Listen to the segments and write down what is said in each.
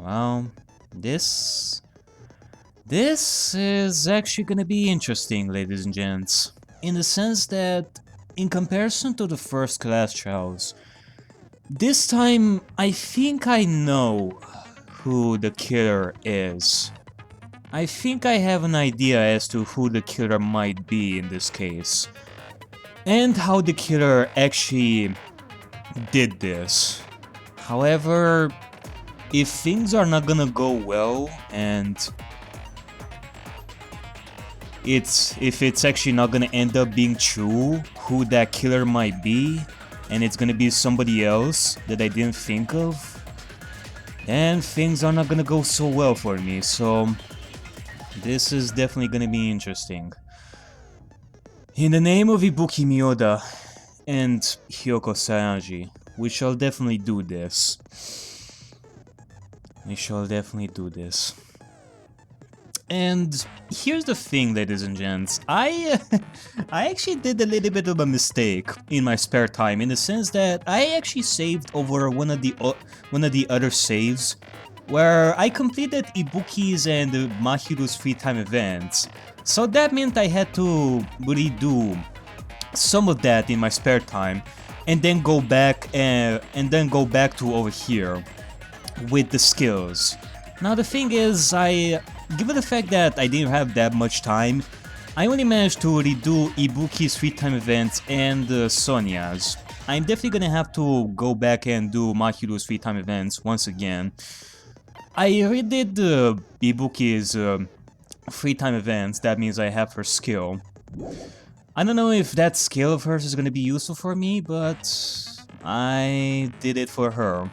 Well, this is actually gonna be interesting, ladies and gents, in the sense that, in comparison to the first class trials, this time I think I know who the killer is. I think I have an idea as to who the killer might be in this case, and how the killer actually did this. However, if things are not gonna go well, and if it's actually not gonna end up being true who that killer might be, and it's gonna be somebody else that I didn't think of, then things are not gonna go so well for me, so this is definitely gonna be interesting. In the name of Ibuki Miyoda and Hyoko Sayaji, we shall definitely do this. We shall definitely do this. And here's the thing, ladies and gents, I actually did a little bit of a mistake in my spare time, in the sense that I actually saved over one of the other saves, where I completed Ibuki's and Mahiru's free time events. So that meant I had to redo some of that in my spare time, and then go back to over here with the skills. Now the thing is, given the fact that I didn't have that much time, I only managed to redo Ibuki's free time events and Sonya's. I'm definitely gonna have to go back and do Mahiru's free time events once again. I redid Ibuki's free time events, that means I have her skill. I don't know if that skill of hers is gonna be useful for me, but I did it for her.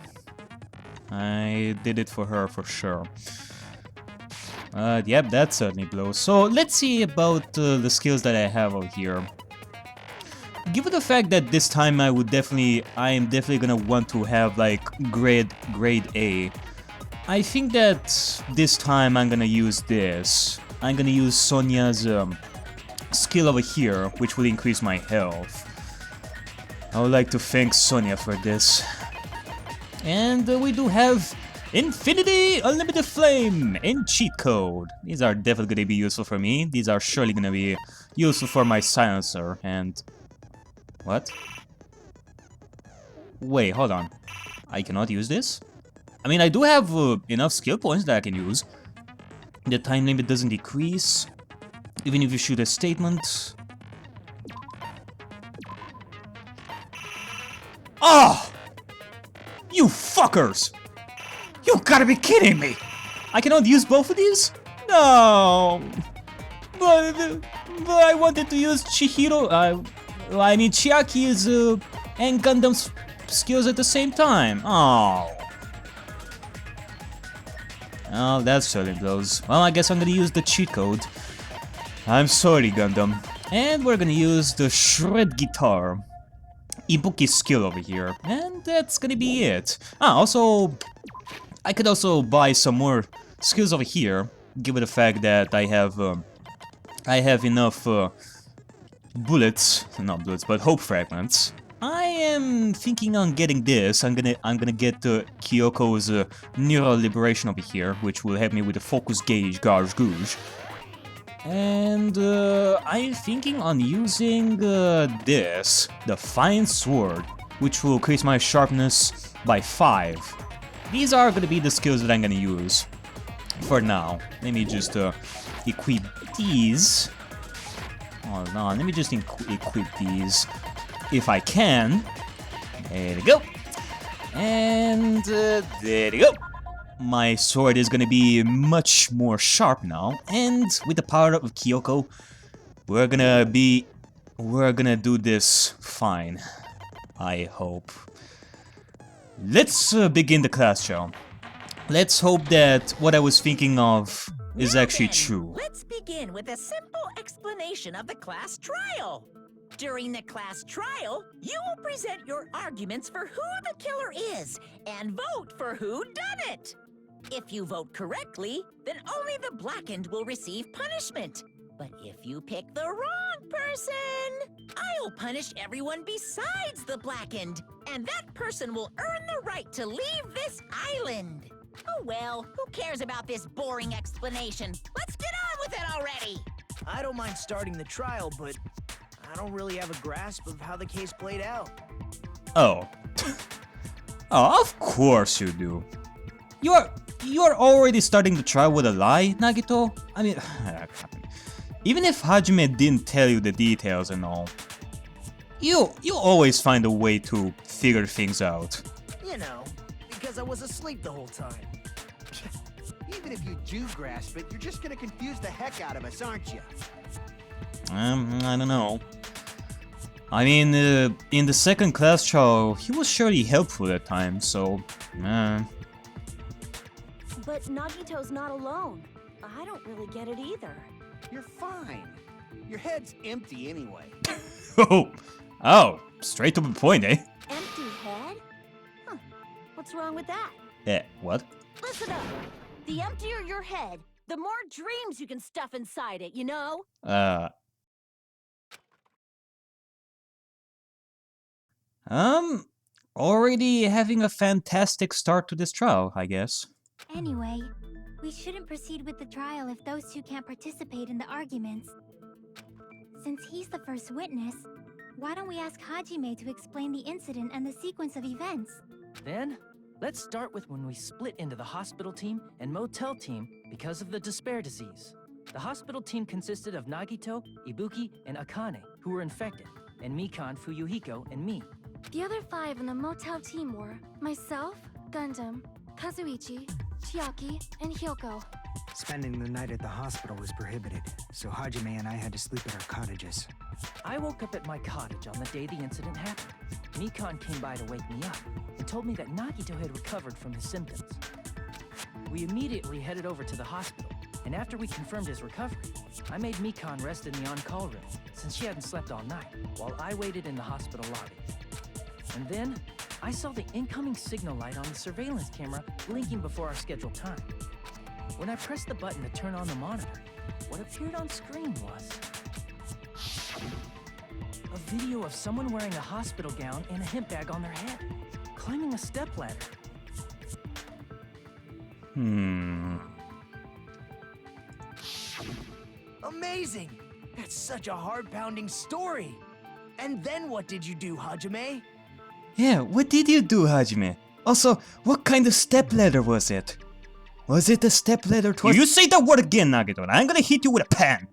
I did it for her for sure. Yep, that certainly blows. So let's see about the skills that I have out here. Given the fact that this time I am definitely gonna want to have like grade A, I think that this time I'm gonna use this. I'm gonna use Sonya's skill over here, which will increase my health. I would like to thank Sonya for this. And we do have Infinity Unlimited Flame and Cheat Code. These are definitely going to be useful for me. These are surely going to be useful for my silencer. And... what? Wait, hold on. I cannot use this? I mean, I do have enough skill points that I can use. The time limit doesn't decrease, even if you shoot a statement. Oh! You fuckers! You gotta be kidding me! I cannot use both of these? No! But I wanted to use Chiaki's and Gundam's skills at the same time. Oh. Oh, that certainly blows. Well, I guess I'm gonna use the cheat code. I'm sorry, Gundam. And we're gonna use the Shred Guitar. Ibuki's skill over here, and that's gonna be it. Also, I could also buy some more skills over here, given the fact that I have enough bullets, not bullets, but hope fragments. I am thinking on getting this. I'm gonna get Kyoko's neural liberation over here, which will help me with the focus gauge, gauge. And I'm thinking on using this, the Fine Sword, which will increase my sharpness by 5. These are going to be the skills that I'm going to use for now. Let me just equip these. Hold on, let me just equip these if I can. There we go. And there we go. My sword is gonna be much more sharp now, and with the power of Kyoko, we're gonna do this fine. I hope. Let's begin the class show. Let's hope that what I was thinking of is actually true. Let's begin with a simple explanation of the class trial. During the class trial, you will present your arguments for who the killer is and vote for who done it. If you vote correctly, then only the blackened will receive punishment. But if you pick the wrong person, I'll punish everyone besides the blackened, and that person will earn the right to leave this island. Oh well, who cares about this boring explanation? Let's get on with it already! I don't mind starting the trial, but I don't really have a grasp of how the case played out. Oh. Oh, of course you do. You're already starting the trial with a lie, Nagito? I mean, even if Hajime didn't tell you the details and all, you always find a way to figure things out. You know, because I was asleep the whole time. Even if you do grasp it, you're just gonna confuse the heck out of us, aren't you? I don't know. I mean, in the second class trial, he was surely helpful at times, so... But Nagito's not alone. I don't really get it either. You're fine. Your head's empty anyway. Oh, straight to the point, eh? Empty head? Huh. What's wrong with that? What? Listen up. The emptier your head, the more dreams you can stuff inside it, you know? Already having a fantastic start to this trial, I guess. Anyway, we shouldn't proceed with the trial if those two can't participate in the arguments. Since he's the first witness, why don't we ask Hajime to explain the incident and the sequence of events? Then, let's start with when we split into the hospital team and motel team because of the despair disease. The hospital team consisted of Nagito, Ibuki, and Akane, who were infected, and Mikan, Fuyuhiko, and me. The other 5 in the motel team were myself, Gundam, Kazuichi, Chiaki, and Hyoko. Spending the night at the hospital was prohibited, so Hajime and I had to sleep at our cottages. I woke up at my cottage on the day the incident happened. Mikan came by to wake me up and told me that Nagito had recovered from his symptoms. We immediately headed over to the hospital, and after we confirmed his recovery, I made Mikan rest in the on-call room since she hadn't slept all night, while I waited in the hospital lobby. And then, I saw the incoming signal light on the surveillance camera blinking before our scheduled time. When I pressed the button to turn on the monitor, what appeared on screen was a video of someone wearing a hospital gown and a hemp bag on their head, climbing a stepladder. Amazing! That's such a heart-pounding story! And then what did you do, Hajime? Yeah, what did you do, Hajime? Also, what kind of stepladder was it? Was it a stepladder to... You say that word again, Nagito, and I'm gonna hit you with a pen!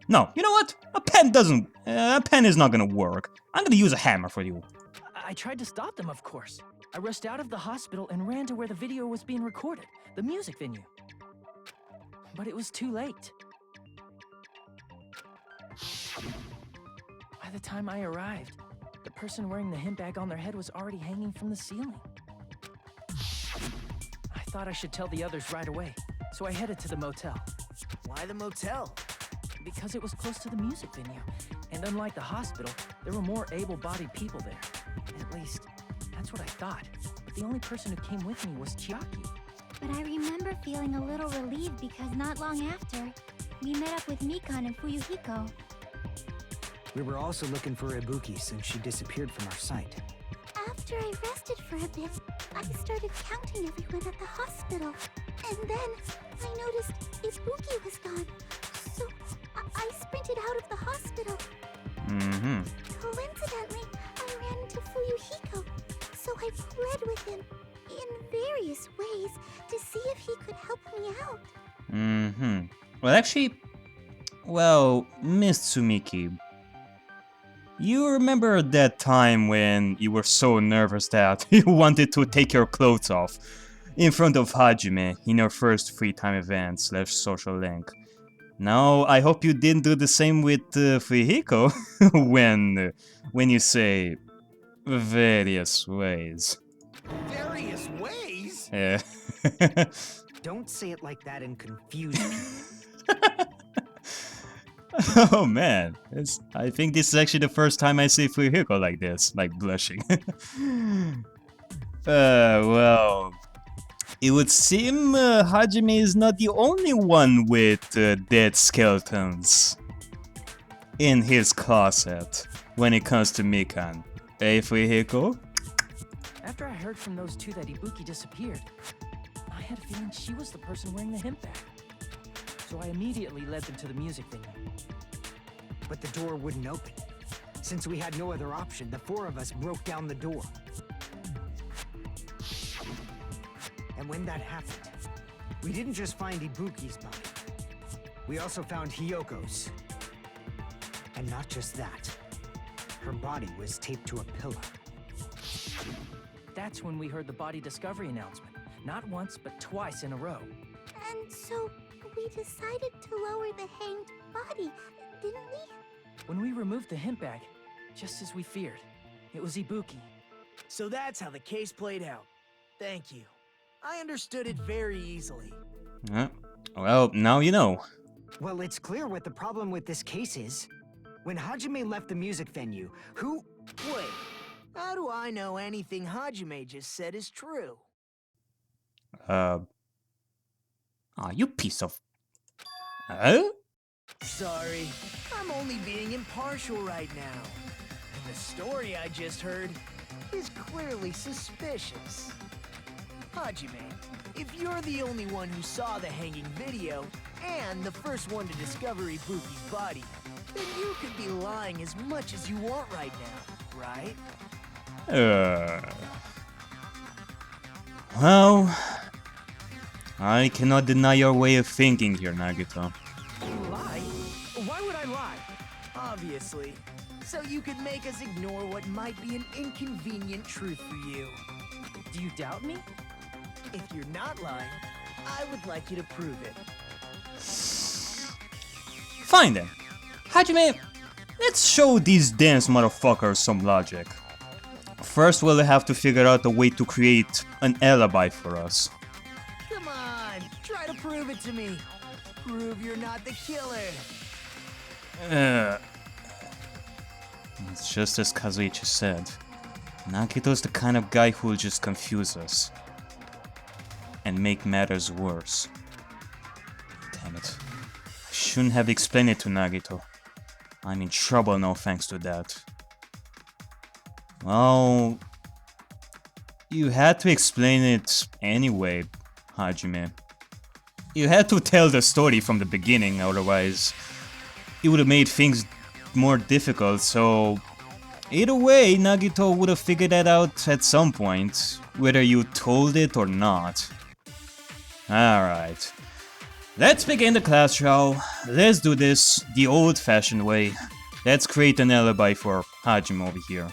No, you know what? A pen is not gonna work. I'm gonna use a hammer for you. I tried to stop them, of course. I rushed out of the hospital and ran to where the video was being recorded, the music venue. But it was too late. By the time I arrived, the person wearing the hemp bag on their head was already hanging from the ceiling. I thought I should tell the others right away, so I headed to the motel. Why the motel? Because it was close to the music venue, and unlike the hospital, there were more able-bodied people there. At least, that's what I thought. But the only person who came with me was Chiaki. But I remember feeling a little relieved because not long after, we met up with Mikan and Fuyuhiko. We were also looking for Ibuki since she disappeared from our site. After I rested for a bit, I started counting everyone at the hospital. And then I noticed Ibuki was gone. So I sprinted out of the hospital. Coincidentally, I ran into Fuyuhiko. So I pled with him in various ways to see if he could help me out. Well, actually, Miss Tsumiki, you remember that time when you were so nervous that you wanted to take your clothes off in front of Hajime in your first free time event / social link? Now, I hope you didn't do the same with Fuyuhiko when you say various ways. Various ways? Yeah. Don't say it like that and confuse people. Oh man, I think this is actually the first time I see Fuyuhiko like this, like blushing. Well, it would seem Hajime is not the only one with dead skeletons in his closet when it comes to Mikan. Hey, Fuyuhiko? After I heard from those two that Ibuki disappeared, had a feeling she was the person wearing the hemp bag. So I immediately led them to the music venue. But the door wouldn't open. Since we had no other option, the four of us broke down the door. And when that happened, we didn't just find Ibuki's body. We also found Hyoko's. And not just that. Her body was taped to a pillar. That's when we heard the body discovery announcement. Not once, but twice in a row. And so we decided to lower the hanged body, didn't we? When we removed the hemp bag, just as we feared, it was Ibuki. So that's how the case played out. Thank you. I understood it very easily. Well, now you know. Well, it's clear what the problem with this case is. When Hajime left the music venue, who... Wait, how do I know anything Hajime just said is true? You piece of... Sorry, I'm only being impartial right now. And the story I just heard is clearly suspicious. Hajime, if you're the only one who saw the hanging video, and the first one to discover Ibuki's body, then you could be lying as much as you want right now, right? Well... I cannot deny your way of thinking here, Nagito. Lie? Why would I lie? Obviously. So you could make us ignore what might be an inconvenient truth for you. Do you doubt me? If you're not lying, I would like you to prove it. Fine then. Hajime, let's show these dance motherfuckers some logic. First, we'll have to figure out a way to create an alibi for us. Come on, try to prove it to me. Prove you're not the killer. It's just as Kazuichi said. Nagito's the kind of guy who'll just confuse us. And make matters worse. Damn it. I shouldn't have explained it to Nagito. I'm in trouble now thanks to that. Well... You had to explain it anyway, Hajime. You had to tell the story from the beginning, otherwise it would have made things more difficult, so... Either way, Nagito would have figured that out at some point, whether you told it or not. Alright. Let's begin the class trial. Let's do this the old-fashioned way. Let's create an alibi for Hajime over here.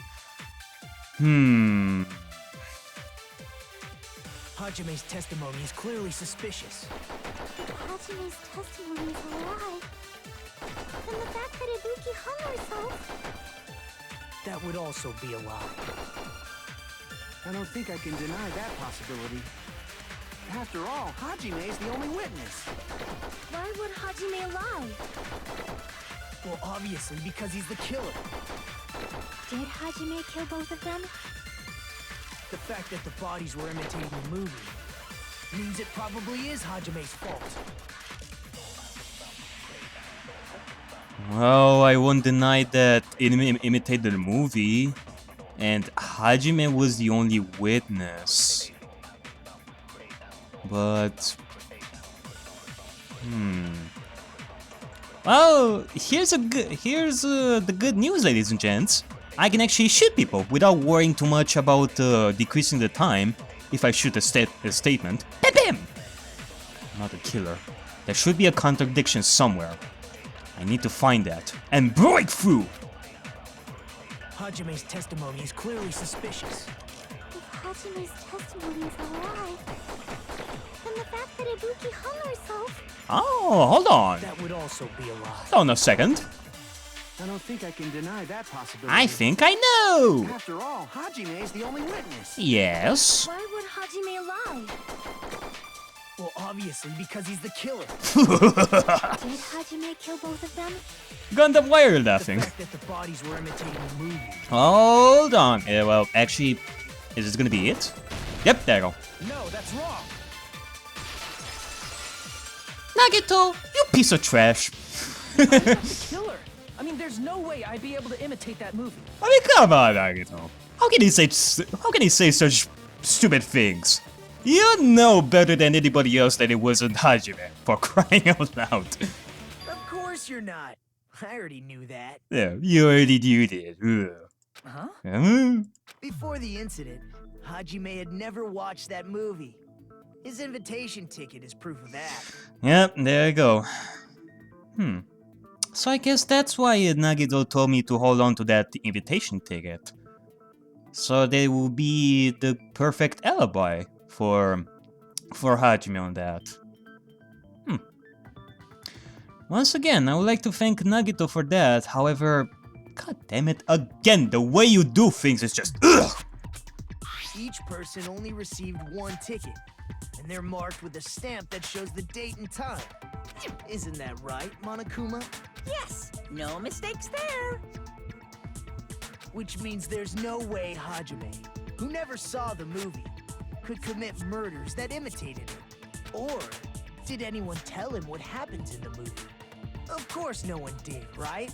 Hajime's testimony is clearly suspicious. Hajime's testimony is a lie. And the fact that Ibuki hung herself... That would also be a lie. I don't think I can deny that possibility. After all, Hajime is the only witness. Why would Hajime lie? Well, obviously because he's the killer. Did Hajime kill both of them? The fact that the bodies were imitating the movie means it probably is Hajime's fault. Well, I won't deny that it imitated the movie, and Hajime was the only witness. But... Well, here's the good news, ladies and gents. I can actually shoot people without worrying too much about decreasing the time if I shoot a statement. Bam! Not a killer. There should be a contradiction somewhere. I need to find that and break through! Hajime's testimony is clearly suspicious. If Hajime's testimony is a lie, then the fact that Ibuki hung herself... Oh, hold on. That would also be a lie. Hold on a second. I don't think I can deny that possibility. I think I know! After all, Hajime is the only witness. Yes? Why would Hajime lie? Well, obviously because he's the killer. Did Hajime kill both of them? Gundam, why are you laughing? The fact that the bodies were imitating the movie. Hold on. Yeah, well, actually, is this gonna be it? Yep, there you go. No, that's wrong. Nagito, you piece of trash. I'm not the killer. I mean, there's no way I'd be able to imitate that movie. I mean, come on, Nagito. How can he say such stupid things? You know better than anybody else that it wasn't Hajime, for crying out loud. Of course you're not. I already knew that. Yeah, you already knew that. Huh? Huh? Before the incident, Hajime had never watched that movie. His invitation ticket is proof of that. Yep, there you go. So I guess that's why Nagito told me to hold on to that invitation ticket. So they will be the perfect alibi for Hajime on that. Once again, I would like to thank Nagito for that. However, god damn it, again, the way you do things is just ugh! Each person only received one ticket, and they're marked with a stamp that shows the date and time. Isn't that right, Monokuma? Yes, no mistakes there. Which means there's no way Hajime, who never saw the movie, could commit murders that imitated it. Or did anyone tell him what happens in the movie? Of course no one did, right?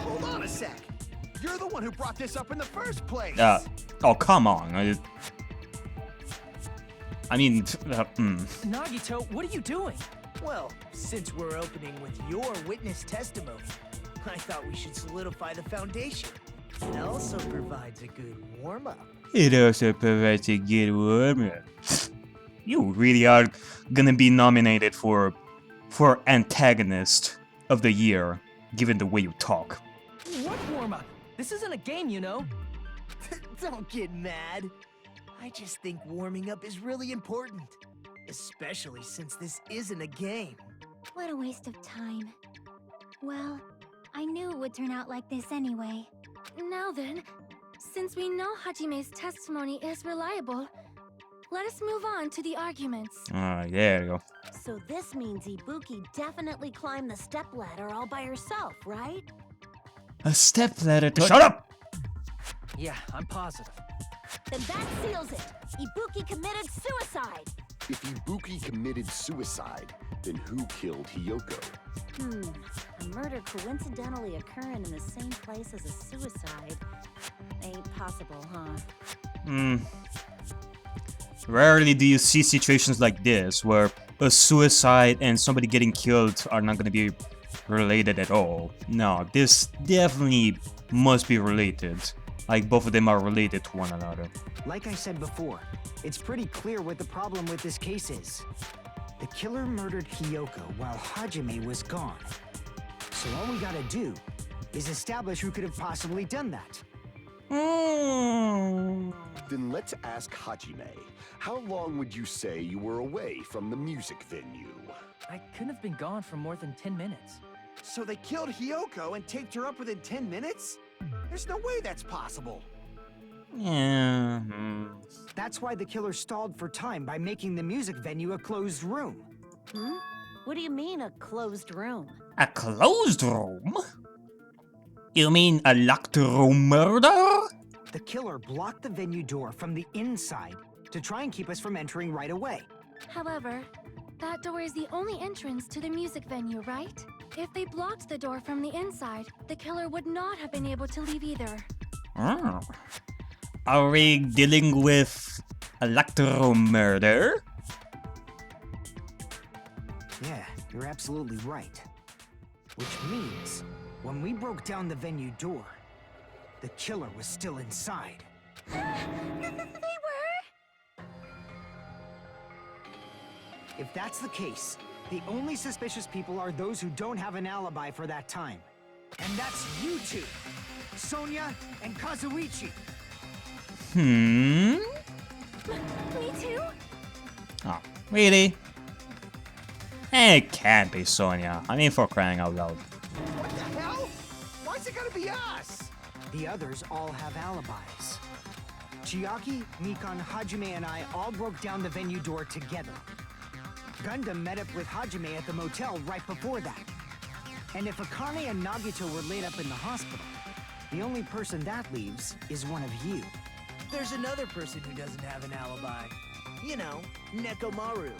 Hold on a sec. You're the one who brought this up in the first place. Oh, come on. I mean, Nagito, what are you doing? Well, since we're opening with your witness testimony, I thought we should solidify the foundation. It also provides a good warm-up. It also provides a good warm-up. You really are gonna be nominated for antagonist of the year, given the way you talk. What warm-up? This isn't a game, you know. Don't get mad. I just think warming up is really important. Especially since this isn't a game. What a waste of time. Well, I knew it would turn out like this anyway. Now then, since we know Hajime's testimony is reliable, let us move on to the arguments. There you go. So this means Ibuki definitely climbed the stepladder all by herself, right? A stepladder to— Shut up! Yeah, I'm positive. Then that seals it. Ibuki committed suicide. If Ibuki committed suicide, then who killed Hiyoko? A murder coincidentally occurring in the same place as a suicide. Ain't possible, huh? Rarely do you see situations like this, where a suicide and somebody getting killed are not gonna be related at all. No, this definitely must be related. Like, both of them are related to one another. Like I said before, it's pretty clear what the problem with this case is. The killer murdered Hiyoko while Hajime was gone. So all we gotta do is establish who could have possibly done that. Then let's ask Hajime. How long would you say you were away from the music venue? I couldn't have been gone for more than 10 minutes. So they killed Hiyoko and taped her up within 10 minutes? There's no way that's possible. Yeah. That's why the killer stalled for time by making the music venue a closed room. What do you mean, a closed room? A closed room? You mean a locked room murder? The killer blocked the venue door from the inside to try and keep us from entering right away. However, that door is the only entrance to the music venue, right? If they blocked the door from the inside, the killer would not have been able to leave either. Are we dealing with a locked room murder? Yeah, you're absolutely right. Which means, when we broke down the venue door, the killer was still inside. They were? If that's the case, the only suspicious people are those who don't have an alibi for that time. And that's you two, Sonia and Kazuichi. Me too? Oh, really? It can't be Sonia. I mean, for crying out loud. What the hell? Why's it gotta be us? The others all have alibis. Chiaki, Mikan, Hajime, and I all broke down the venue door together. Gundam met up with Hajime at the motel right before that. And if Akane and Nagito were laid up in the hospital, the only person that leaves is one of you. There's another person who doesn't have an alibi. You know, Nekomaru.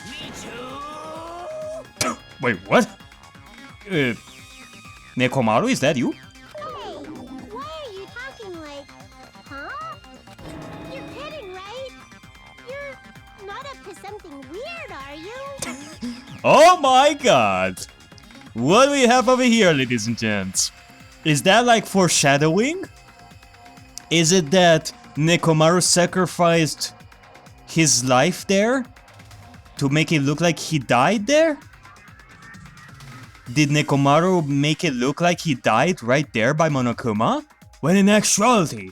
Me too! Wait, what? Nekomaru, is that you? Hey, why are you talking like... Huh? You're kidding, right? something weird, are you? Oh my god! What do we have over here, ladies and gents? Is that like foreshadowing? Is it that Nekomaru sacrificed his life there to make it look like he died there? Did Nekomaru make it look like he died right there by Monokuma? When in actuality,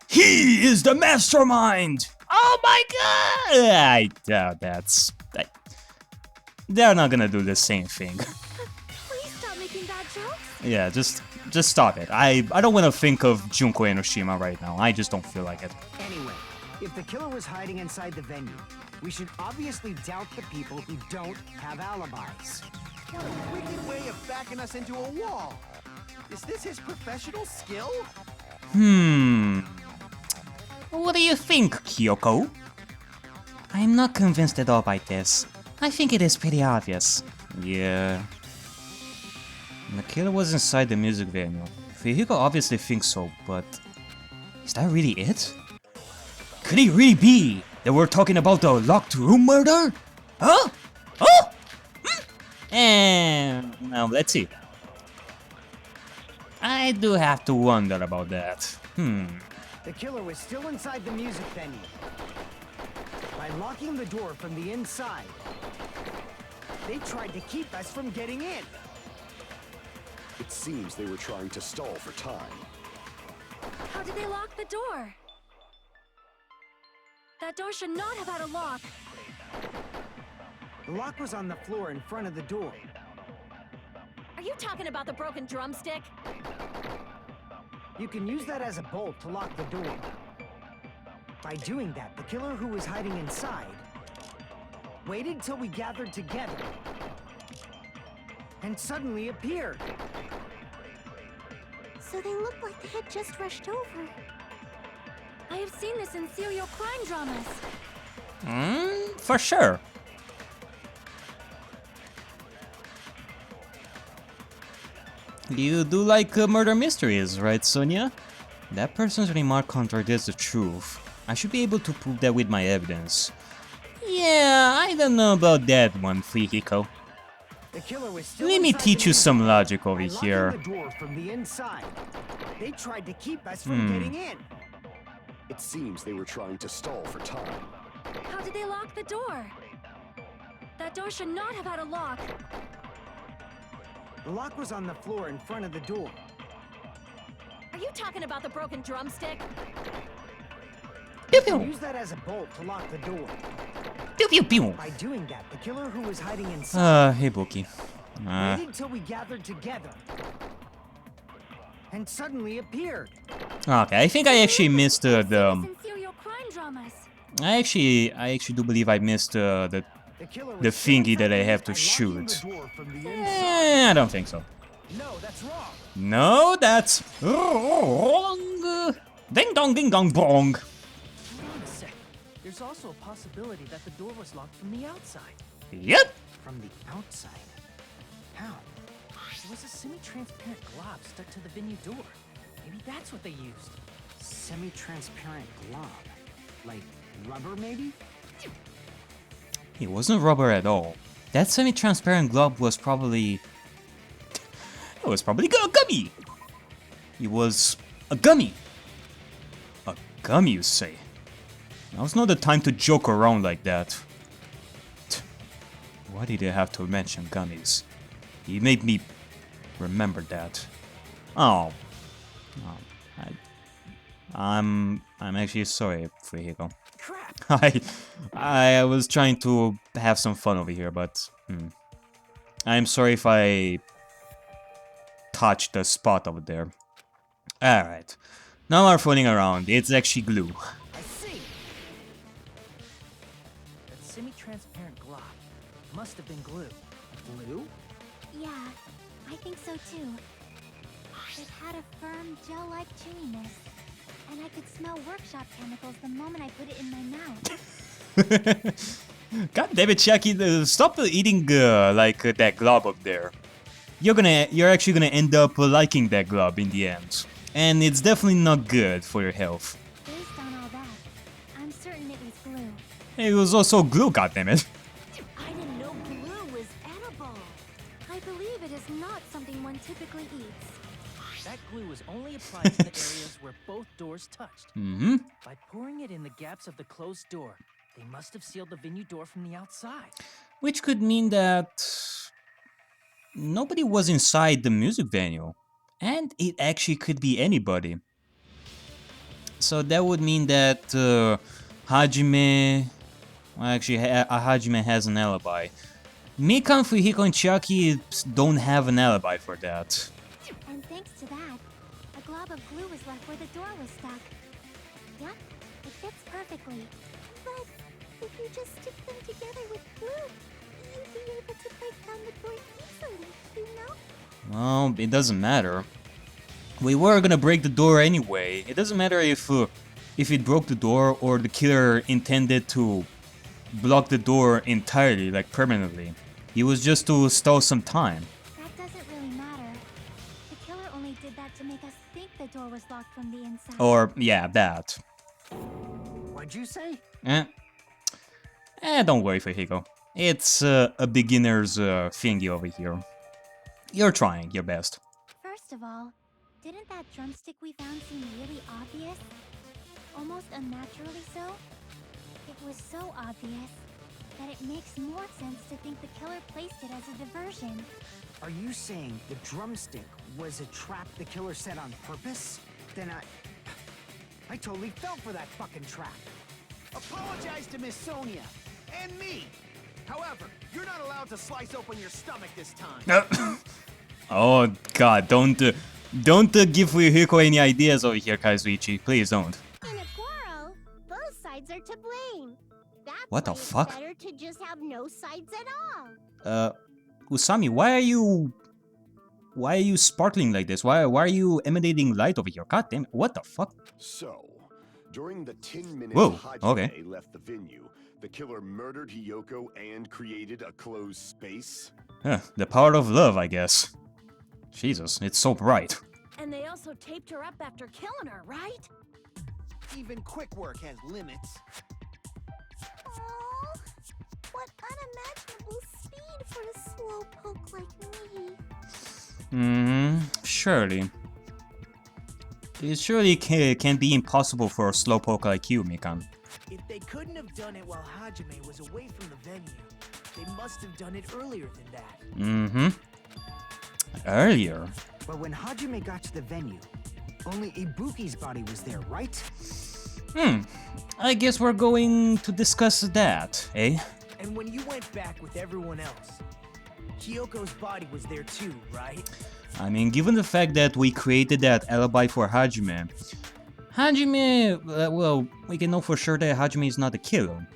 he is the mastermind! Oh my god! I doubt that's... they're not gonna do the same thing. Please stop making bad jokes. Yeah, just stop it. I don't want to think of Junko Enoshima right now. I just don't feel like it. Anyway, if the killer was hiding inside the venue, we should obviously doubt the people who don't have alibis. What a wicked way of backing us into a wall. Is this his professional skill? What do you think, Kyoko? I'm not convinced at all by this. I think it is pretty obvious. Yeah. The killer was inside the music venue. Fihiko obviously thinks so, but... is that really it? Could it really be that we're talking about the locked room murder? Huh? Oh! And now let's see. I do have to wonder about that. The killer was still inside the music venue. By locking the door from the inside, they tried to keep us from getting in. It seems they were trying to stall for time. How did they lock the door? That door should not have had a lock. The lock was on the floor in front of the door. Are you talking about the broken drumstick? You can use that as a bolt to lock the door. By doing that, the killer who was hiding inside waited till we gathered together and suddenly appeared. So they look like they had just rushed over. I have seen this in serial crime dramas. For sure. You do like murder mysteries, right, Sonia? That person's remark contradicts the truth. I should be able to prove that with my evidence. Yeah, I don't know about that one, Fihiko. The killer was still Let me inside teach the you some music logic over by locking here. the door from the inside. They tried to keep us from getting in. It seems they were trying to stall for time. How did they lock the door? That door should not have had a lock. The lock was on the floor in front of the door. Are you talking about the broken drumstick? Pew You pew. use that as a bolt to lock the door. Pew pew pew. By doing that, the killer who was hiding inside Hey Buki. waited till we gathered together and suddenly appeared. Okay, I think I actually missed the This in serial crime dramas. I actually do believe I missed the killer the was still thingy that I inside have to by locking shoot. the door from the inside. I don't think so. No, that's wrong. No, that's wrong. Ding dong, ding dong, bong. Hold on a sec. There's also a possibility that the door was locked from the outside. Yep. From the outside? How? There was a semi-transparent glob stuck to the venue door. Maybe that's what they used. Semi-transparent glob. Like rubber, maybe? It wasn't rubber at all. That semi-transparent globe was probably... It was probably a gummy! It was a gummy! A gummy, you say? Now's not the time to joke around like that. Why did I have to mention gummies? He made me remember that. Oh. I'm actually sorry, Fihiko. Crap. I was trying to have some fun over here, but I'm sorry if I touched the spot over there. Alright. No more fooling around. It's actually glue. I see! That semi-transparent glob must have been glue. Glue? Yeah, I think so too. It had a firm, gel-like chewiness, and I could smell workshop chemicals the moment I put it in my mouth. God damn it, Chiaki, stop eating that glob up there. You're actually gonna end up liking that glob in the end. And it's definitely not good for your health. Based on all that, I'm certain it was glue. It was also glue, goddammit. I didn't know glue was edible. I believe it is not something one typically eats. That glue was only applied to the areas where both doors touched. Mm-hmm. By pouring it in the gaps of the closed door, they must have sealed the venue door from the outside. Which could mean that nobody was inside the music venue. And it actually could be anybody. So that would mean that Hajime... Well, actually, Hajime has an alibi. Mikan, Fujiko, and Chiaki don't have an alibi for that. And thanks to that, a glob of glue was left where the door was stuck. Yep, it fits perfectly. But if you just stick them together with glue, you'd be able to break down the door easily, you know? Well, it doesn't matter. We were gonna break the door anyway. It doesn't matter if it broke the door or the killer intended to block the door entirely, like permanently. It was just to stall some time. That doesn't really matter. The killer only did that to make us think the door was locked from the inside. Or, yeah, that. What'd you say? Don't worry, Fujiko. It's a beginner's thingy over here. You're trying your best. First of all, didn't that drumstick we found seem really obvious? Almost unnaturally so? It was so obvious that it makes more sense to think the killer placed it as a diversion. Are you saying the drumstick was a trap the killer set on purpose? Then I totally fell for that fucking trap. Apologize to Miss Sonia and me. However, you're not allowed to slice open your stomach this time. Oh god, don't give Fujiko any ideas over here, Kazuichi. Please don't. In a quarrel, both sides are to blame. That's What the why it's fuck? better to just have no sides at all. Usami, why are you sparkling like this? Why are you emanating light over here? God damn it, what the fuck? So, during the 10 minutes Whoa, Hajime okay. left the venue, the killer murdered Hiyoko and created a closed space? Huh, the power of love, I guess. Jesus, it's so bright. And they also taped her up after killing her, right? Even quick work has limits. Oh, what unimaginable speed for a slowpoke like me. Surely. It surely can be impossible for a slowpoke like you, Mikan. If they couldn't have done it while Hajime was away from the venue, they must have done it earlier than that. Earlier? But when Hajime got to the venue, only Ibuki's body was there, right? I guess we're going to discuss that, eh? And when you went back with everyone else, Hiyoko's body was there too, right? I mean, given the fact that we created that alibi for Hajime, well, we can know for sure that Hajime is not the killer.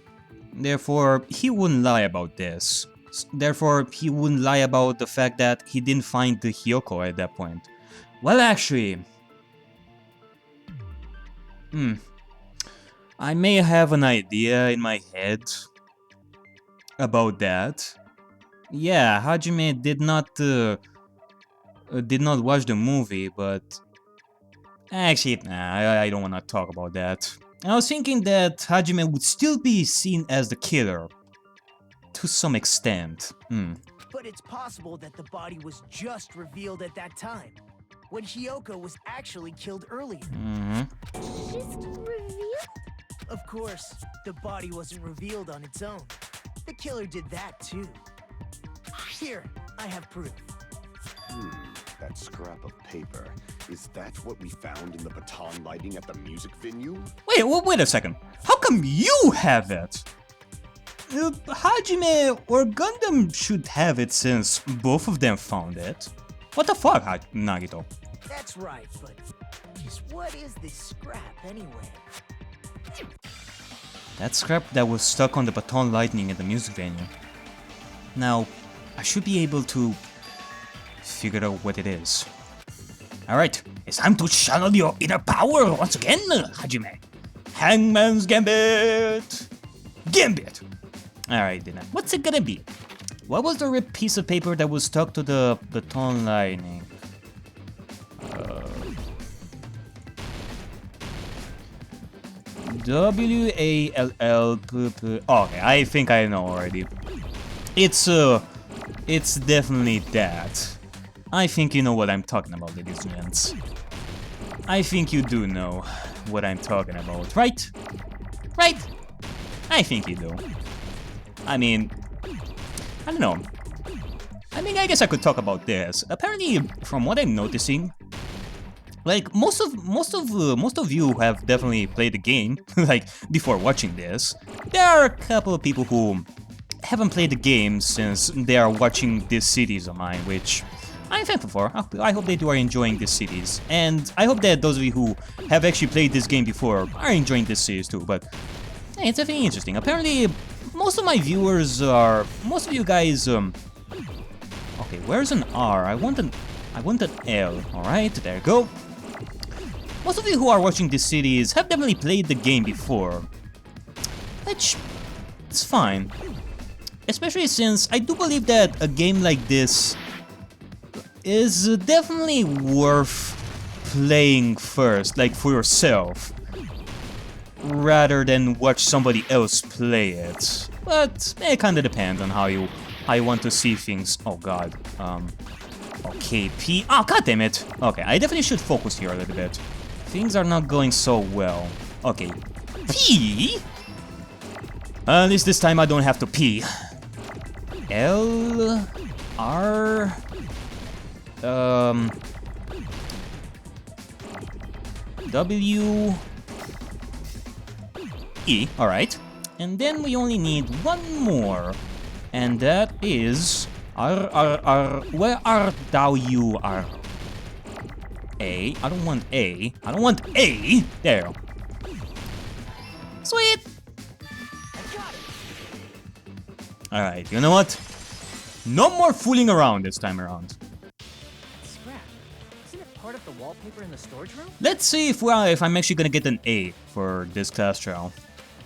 Therefore, he wouldn't lie about this. Therefore, he wouldn't lie about the fact that he didn't find the Hiyoko at that point. Well, actually... I may have an idea in my head about that. Yeah, Hajime did not watch the movie, but... Actually, nah, I don't want to talk about that. I was thinking that Hajime would still be seen as the killer. To some extent. But it's possible that the body was just revealed at that time, when Hiyoko was actually killed earlier. Just revealed? Of course, the body wasn't revealed on its own. The killer did that too. Here, I have proof. That scrap of paper. Is that what we found in the baton lighting at the music venue? Wait a second. How come you have it? Hajime or Gundam should have it since both of them found it. What the fuck, Nagito? That's right, but just what is this scrap anyway? That scrap that was stuck on the baton lightning at the music venue. Now, I should be able to figure out what it is. Alright, it's time to channel your inner power once again, Hajime. Hangman's Gambit! Gambit! Alright then, what's it gonna be? What was the ripped piece of paper that was stuck to the baton lining? W-A-L-L-P-P... Okay, I think I know already. It's definitely that. I think you know what I'm talking about, ladies and gents. I think you do know what I'm talking about, right? Right? I think you do. I mean, I don't know. I mean, I guess I could talk about this. Apparently, from what I'm noticing, like most of you have definitely played the game, like before watching this. There are a couple of people who haven't played the game since they are watching these CDs of mine, which I'm thankful for. I hope they are enjoying these CDs, and I hope that those of you who have actually played this game before are enjoying this series too. But hey, it's definitely interesting. Apparently, most of my viewers are, most of you guys. Okay, where's an R? I want an L. All right, there you go. Most of you who are watching this series have definitely played the game before, which is fine. Especially since I do believe that a game like this is definitely worth playing first, like for yourself, rather than watch somebody else play it. But it kind of depends on how you want to see things. Oh god. Okay, P. Oh, god damn it. Okay, I definitely should focus here a little bit. Things are not going so well. Okay, P. At least this time I don't have to pee. L R W E. All right, and then we only need one more, and that is R. Where art thou? You are A. I don't want A. I don't want A. There. Sweet. Alright, you know what? No more fooling around this time around. Scrap. Isn't it part of the wallpaper in the storage room? Let's see if I'm actually gonna get an A for this class trial.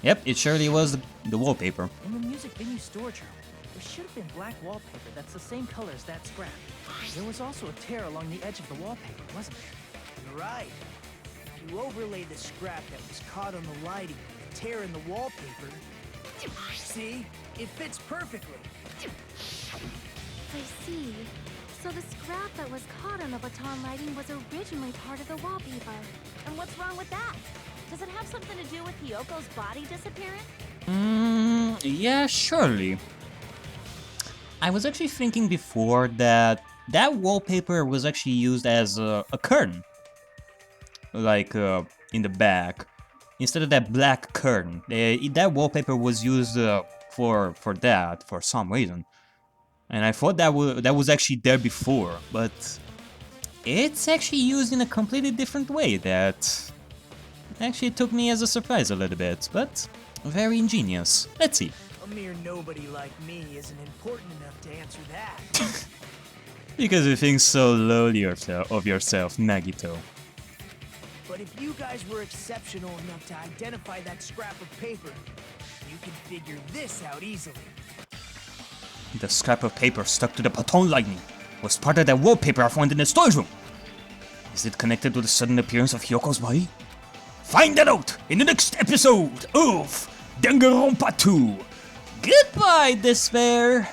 Yep, it surely was the wallpaper. In the music venue storage room, there should have been black wallpaper that's the same color as that scrap. There was also a tear along the edge of the wallpaper, wasn't there? You're right. If you overlay the scrap that was caught on the lighting with the tear in the wallpaper, see? It fits perfectly. I see. So the scrap that was caught on the baton lighting was originally part of the wallpaper. And what's wrong with that? Does it have something to do with Hyoko's body disappearing? Yeah, surely. I was actually thinking before that wallpaper was actually used as a curtain. Like, in the back. Instead of that black curtain. That wallpaper was used for that, for some reason. And I thought that was actually there before, but it's actually used in a completely different way that actually took me as a surprise a little bit, but very ingenious. Let's see. A mere nobody like me isn't important enough to answer that. Because you think so lowly of yourself, Nagito. But if you guys were exceptional enough to identify that scrap of paper, you can figure this out easily. The scrap of paper stuck to the baton lightning was part of that wallpaper I found in the storage room. Is it connected to the sudden appearance of Hyoko's body? Find that out in the next episode of Danganronpa 2. Goodbye, Despair!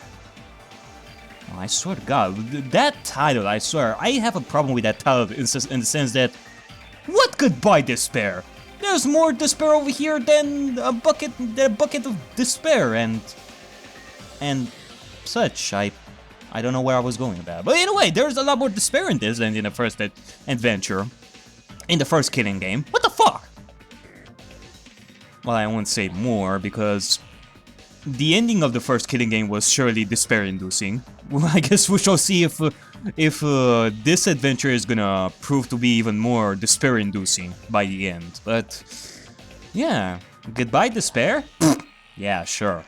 Oh, I swear to God, that title, I swear, I have a problem with that title in the sense that what goodbye, Despair? There's more despair over here than a bucket of despair and such. I don't know where I was going with that. But anyway, there's a lot more despair in this than in the first adventure. In the first killing game. What the fuck? Well, I won't say more because the ending of the first killing game was surely despair-inducing. Well, I guess we shall see if this adventure is gonna prove to be even more despair-inducing by the end. But yeah, goodbye, despair? Yeah, sure.